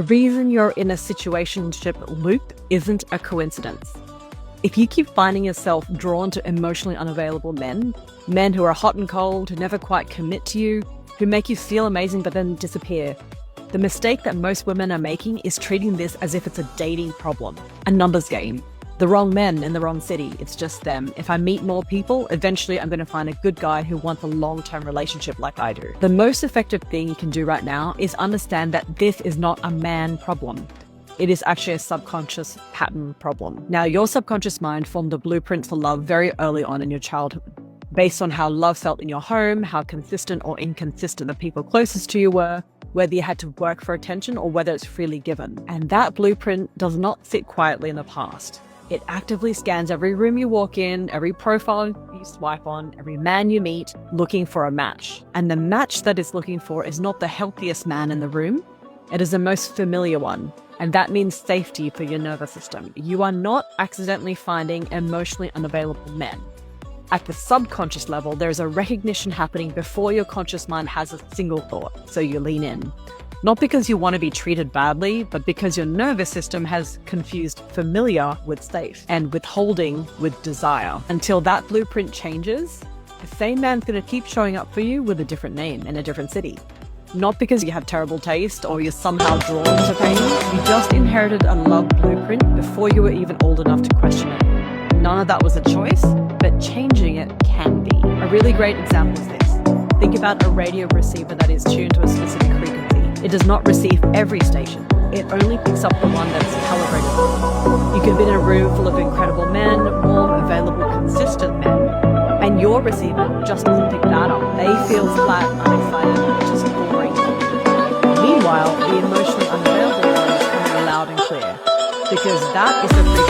The reason you're in a situationship loop isn't a coincidence. If you keep finding yourself drawn to emotionally unavailable men who are hot and cold, who never quite commit to you, who make you feel amazing but then disappear, the mistake that most women are making is treating this as if it's a dating problem, a numbers game. The wrong men in the wrong city, it's just them. If I meet more people, eventually I'm going to find a good guy who wants a long-term relationship like I do. The most effective thing you can do right now is understand that this is not a man problem. It is actually a subconscious pattern problem. Now, your subconscious mind formed a blueprint for love very early on in your childhood, based on how love felt in your home, how consistent or inconsistent the people closest to you were, whether you had to work for attention or whether it's freely given. And that blueprint does not sit quietly in the past. It actively scans every room you walk in, every profile you swipe on, every man you meet, looking for a match. And the match that it's looking for is not the healthiest man in the room. It is the most familiar one. And that means safety for your nervous system. You are not accidentally finding emotionally unavailable men. At the subconscious level, there is a recognition happening before your conscious mind has a single thought, so you lean in. Not because you want to be treated badly, but because your nervous system has confused familiar with safe and withholding with desire. Until that blueprint changes, the same man's going to keep showing up for you with a different name in a different city. Not because you have terrible taste or you're somehow drawn to pain. You just inherited a love blueprint before you were even old enough to question it. None of that was a choice, but changing it can be. A really great example is this. Think about a radio receiver that is tuned to a specific frequency. It does not receive every station. It only picks up the one that's calibrated. You could be in a room full of incredible men, warm, available, consistent men, and your receiver just doesn't pick that up. They feel flat, unexcited, just boring. Meanwhile, the emotionally unavailable one is coming loud and clear, because that is the frequency